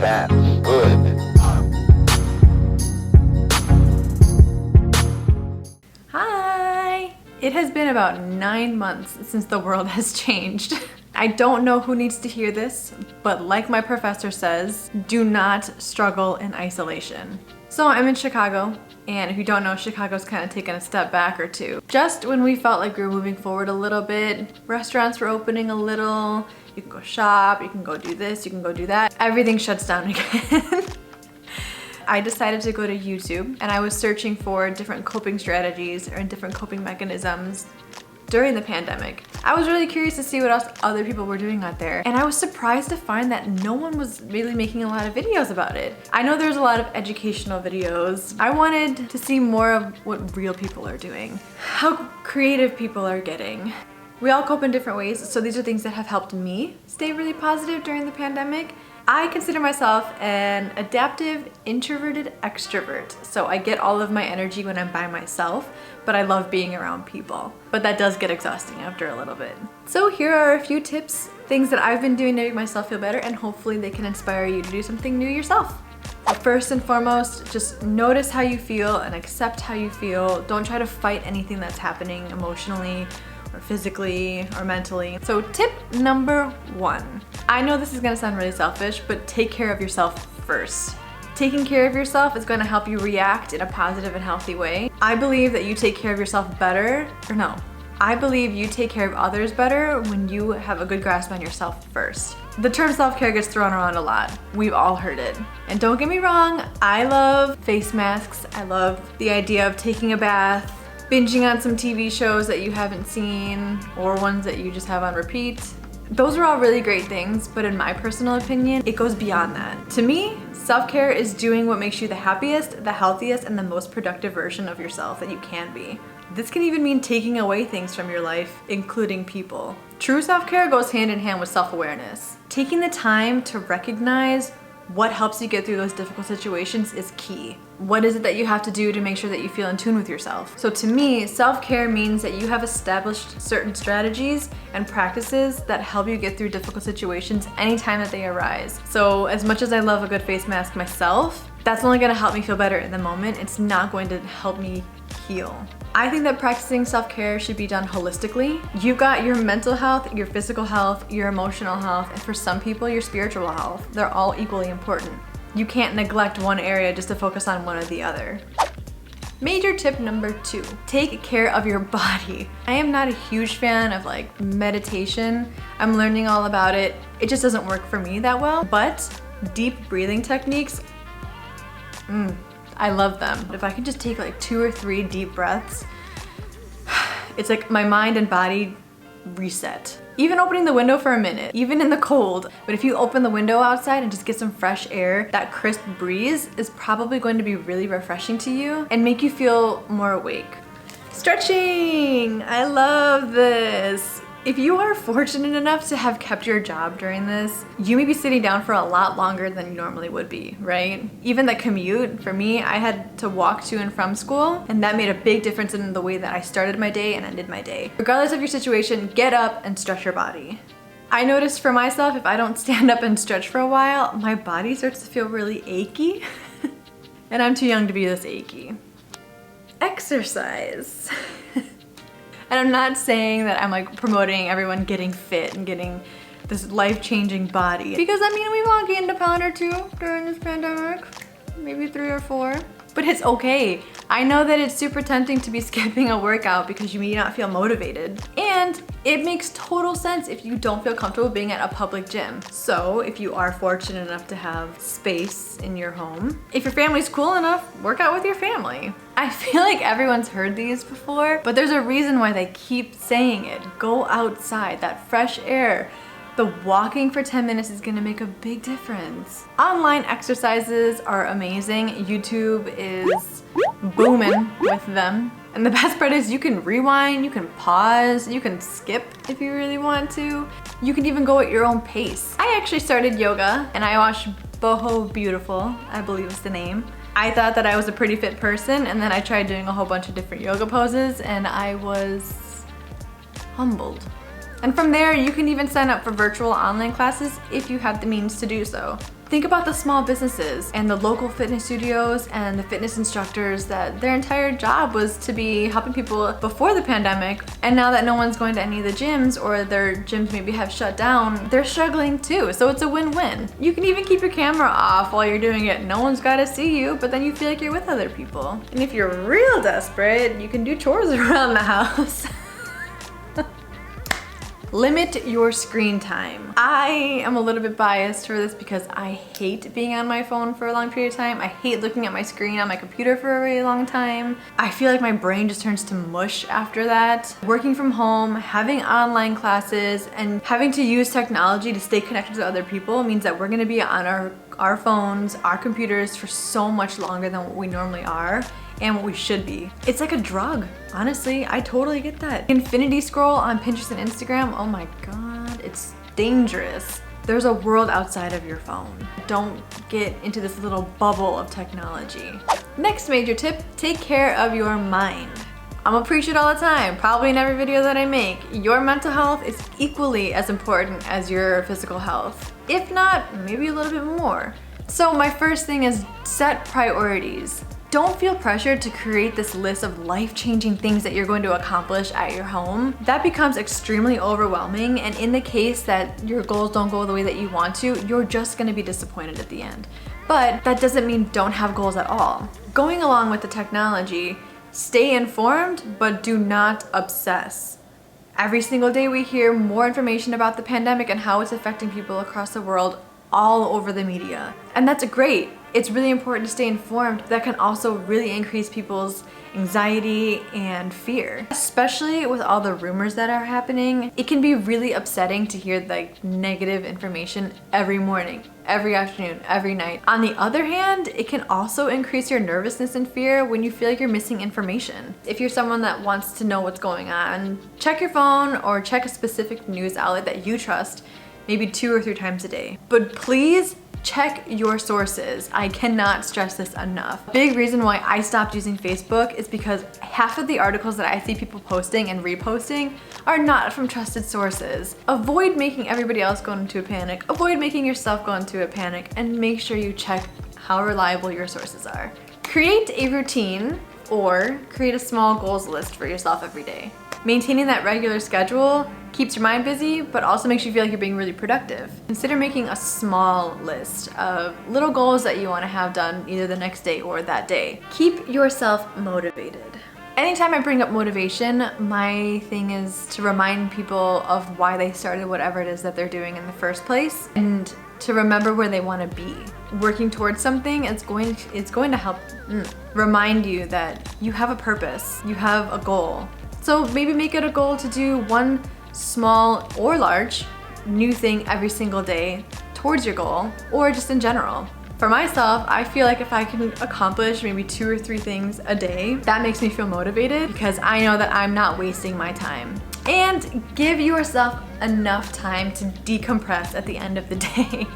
That's good. Hi! It has been about 9 months since the world has changed. I don't know who needs to hear this, but like my professor says, do not struggle in isolation. So I'm in Chicago, and if you don't know, Chicago's kind of taken a step back or two. Just when we felt like we were moving forward a little bit, restaurants were opening a little, you can go shop, you can go do this, you can go do that, everything shuts down again. I decided to go to YouTube, and I was searching for different coping strategies or different coping mechanisms during the pandemic. I was really curious to see what else other people were doing out there, and I was surprised to find that no one was really making a lot of videos about it. I know there's a lot of educational videos. I wanted to see more of what real people are doing, how creative people are getting. We all cope in different ways, so these are things that have helped me stay really positive during the pandemic. I consider myself an adaptive, introverted extrovert. So I get all of my energy when I'm by myself, but I love being around people. But that does get exhausting after a little bit. So here are a few tips, things that I've been doing to make myself feel better, and hopefully they can inspire you to do something new yourself. First and foremost, just notice how you feel and accept how you feel. Don't try to fight anything that's happening emotionally or physically or mentally. So tip number 1. I know this is gonna sound really selfish, but take care of yourself first. Taking care of yourself is gonna help you react in a positive and healthy way. I believe that you take care of yourself better, I believe you take care of others better when you have a good grasp on yourself first. The term self-care gets thrown around a lot. We've all heard it. And don't get me wrong, I love face masks. I love the idea of taking a bath, binging on some TV shows that you haven't seen or ones that you just have on repeat. Those are all really great things, but in my personal opinion, it goes beyond that. To me, self-care is doing what makes you the happiest, the healthiest, and the most productive version of yourself that you can be. This can even mean taking away things from your life, including people. True self-care goes hand in hand with self-awareness. Taking the time to recognize what helps you get through those difficult situations is key. What is it that you have to do to make sure that you feel in tune with yourself? So to me, self-care means that you have established certain strategies and practices that help you get through difficult situations anytime that they arise. So as much as I love a good face mask myself, that's only gonna help me feel better in the moment. It's not going to help me heal. I think that practicing self-care should be done holistically. You've got your mental health, your physical health, your emotional health, and for some people, your spiritual health. They're all equally important. You can't neglect one area just to focus on one or the other. Major tip number 2, take care of your body. I am not a huge fan of like meditation. I'm learning all about it. It just doesn't work for me that well, but deep breathing techniques, I love them. If I could just take like 2 or 3 deep breaths, it's like my mind and body reset. Even opening the window for a minute, even in the cold. But if you open the window outside and just get some fresh air, that crisp breeze is probably going to be really refreshing to you and make you feel more awake. Stretching! I love this. If you are fortunate enough to have kept your job during this, you may be sitting down for a lot longer than you normally would be, right? Even the commute, for me, I had to walk to and from school, and that made a big difference in the way that I started my day and ended my day. Regardless of your situation, get up and stretch your body. I noticed for myself, if I don't stand up and stretch for a while, my body starts to feel really achy. And I'm too young to be this achy. Exercise. And I'm not saying that I'm like promoting everyone getting fit and getting this life-changing body. Because I mean, we've all gained a pound or 2 during this pandemic, maybe 3 or 4. But it's okay. I know that it's super tempting to be skipping a workout because you may not feel motivated. And it makes total sense if you don't feel comfortable being at a public gym. So if you are fortunate enough to have space in your home, if your family's cool enough, work out with your family. I feel like everyone's heard these before, but there's a reason why they keep saying it. Go outside, that fresh air. The walking for 10 minutes is gonna make a big difference. Online exercises are amazing. YouTube is booming with them. And the best part is you can rewind, you can pause, you can skip if you really want to. You can even go at your own pace. I actually started yoga and I watched Boho Beautiful, I believe is the name. I thought that I was a pretty fit person, and then I tried doing a whole bunch of different yoga poses and I was humbled. And from there, you can even sign up for virtual online classes if you have the means to do so. Think about the small businesses and the local fitness studios and the fitness instructors that their entire job was to be helping people before the pandemic. And now that no one's going to any of the gyms, or their gyms maybe have shut down, they're struggling too. So it's a win-win. You can even keep your camera off while you're doing it. No one's got to see you, but then you feel like you're with other people. And if you're real desperate, you can do chores around the house. Limit your screen time. I am a little bit biased for this because I hate being on my phone for a long period of time. I hate looking at my screen on my computer for a really long time. I feel like my brain just turns to mush after that. Working from home, having online classes, and having to use technology to stay connected to other people means that we're gonna be on our phones, our computers for so much longer than what we normally are and what we should be. It's like a drug, honestly. I totally get that. Infinity scroll on Pinterest and Instagram, oh my God, it's dangerous. There's a world outside of your phone. Don't get into this little bubble of technology. Next major tip, take care of your mind. I'm gonna preach it all the time, probably in every video that I make. Your mental health is equally as important as your physical health. If not, maybe a little bit more. So my first thing is set priorities. Don't feel pressured to create this list of life-changing things that you're going to accomplish at your home. That becomes extremely overwhelming, and in the case that your goals don't go the way that you want to, you're just gonna be disappointed at the end. But that doesn't mean don't have goals at all. Going along with the technology, stay informed, but do not obsess. Every single day we hear more information about the pandemic and how it's affecting people across the world all over the media. And that's great. It's really important to stay informed. That can also really increase people's anxiety and fear, especially with all the rumors that are happening. It can be really upsetting to hear like negative information every morning, every afternoon, every night. On the other hand, it can also increase your nervousness and fear when you feel like you're missing information. If you're someone that wants to know what's going on, check your phone or check a specific news outlet that you trust, maybe 2 or 3 times a day. But please check your sources. I cannot stress this enough. Big reason why I stopped using Facebook is because half of the articles that I see people posting and reposting are not from trusted sources. Avoid making everybody else go into a panic. Avoid making yourself go into a panic, and make sure you check how reliable your sources are. Create a routine or create a small goals list for yourself every day. Maintaining that regular schedule keeps your mind busy, but also makes you feel like you're being really productive. Consider making a small list of little goals that you want to have done either the next day or that day. Keep yourself motivated. Anytime I bring up motivation, my thing is to remind people of why they started whatever it is that they're doing in the first place, and to remember where they want to be. Working towards something, it's going to help remind you that you have a purpose, you have a goal. So maybe make it a goal to do one small or large new thing every single day towards your goal, or just in general. For myself, I feel like if I can accomplish maybe 2 or 3 things a day, that makes me feel motivated because I know that I'm not wasting my time. And give yourself enough time to decompress at the end of the day.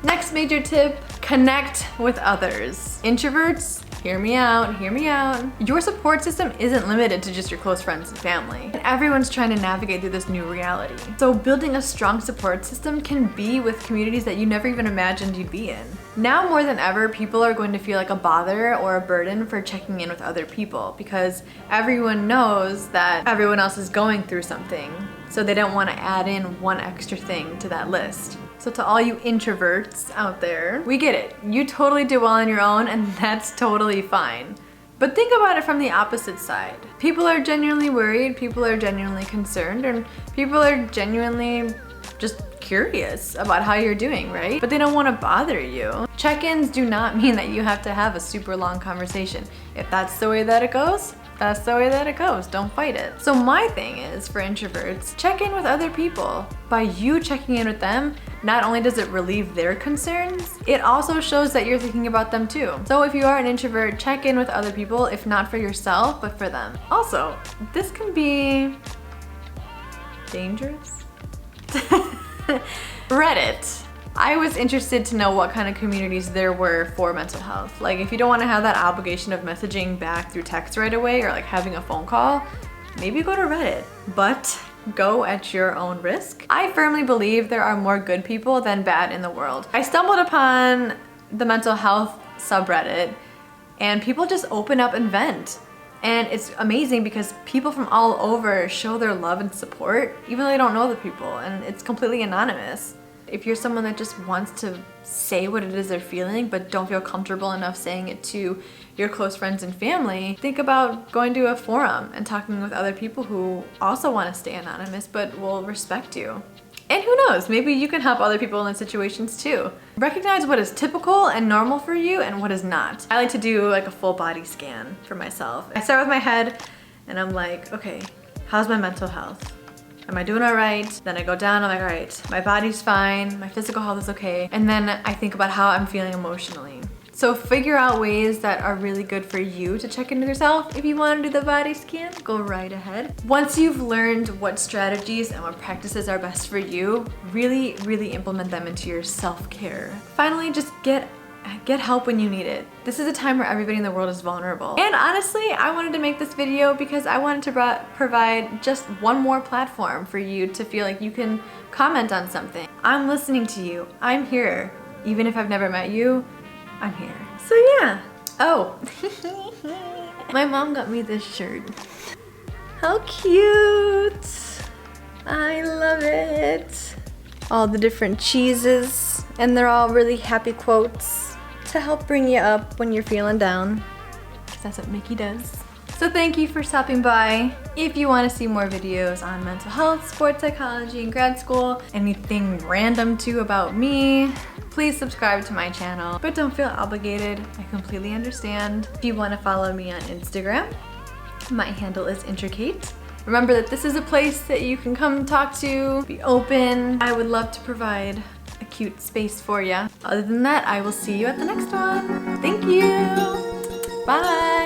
Next major tip, connect with others. Introverts, hear me out, hear me out. Your support system isn't limited to just your close friends and family. And everyone's trying to navigate through this new reality. So building a strong support system can be with communities that you never even imagined you'd be in. Now more than ever, people are going to feel like a bother or a burden for checking in with other people because everyone knows that everyone else is going through something. So they don't want to add in one extra thing to that list. So to all you introverts out there, we get it. You totally do well on your own, and that's totally fine. But think about it from the opposite side. People are genuinely worried, people are genuinely concerned, and people are genuinely just curious about how you're doing, right? But they don't want to bother you. Check-ins do not mean that you have to have a super long conversation. If that's the way that it goes, that's the way that it goes. Don't fight it. So my thing is, for introverts, check in with other people. By you checking in with them, not only does it relieve their concerns, it also shows that you're thinking about them too. So if you are an introvert, check in with other people, if not for yourself, but for them. Also, this can be dangerous. Reddit. I was interested to know what kind of communities there were for mental health. Like if you don't want to have that obligation of messaging back through text right away or like having a phone call, maybe go to Reddit. But go at your own risk. I firmly believe there are more good people than bad in the world. I stumbled upon the mental health subreddit and people just open up and vent. And it's amazing because people from all over show their love and support, even though they don't know the people, and it's completely anonymous. If you're someone that just wants to say what it is they're feeling but don't feel comfortable enough saying it to your close friends and family, think about going to a forum and talking with other people who also want to stay anonymous but will respect you. And who knows, maybe you can help other people in situations too. Recognize what is typical and normal for you and what is not. I like to do like a full body scan for myself. I start with my head and I'm like, okay, how's my mental health? Am I doing all right? Then I go down, I'm like, all right, my body's fine, my physical health is okay. And then I think about how I'm feeling emotionally. So figure out ways that are really good for you to check into yourself. If you want to do the body scan, go right ahead. Once you've learned what strategies and what practices are best for you, really, really implement them into your self-care. Finally, just get help when you need it. This is a time where everybody in the world is vulnerable. And honestly, I wanted to make this video because I wanted to provide just one more platform for you to feel like you can comment on something. I'm listening to you. I'm here. Even if I've never met you, I'm here. So yeah. Oh, my mom got me this shirt. How cute. I love it. All the different cheeses, and they're all really happy quotes to help bring you up when you're feeling down, because that's what Mickey does. So thank you for stopping by. If you want to see more videos on mental health, sports psychology, and grad school, anything random too about me, please subscribe to my channel. But don't feel obligated, I completely understand. If you want to follow me on Instagram, my handle is Intricate. Remember that this is a place that you can come talk to, be open. I would love to provide a cute space for you. Other than that, I will see you at the next one. Thank you. Bye.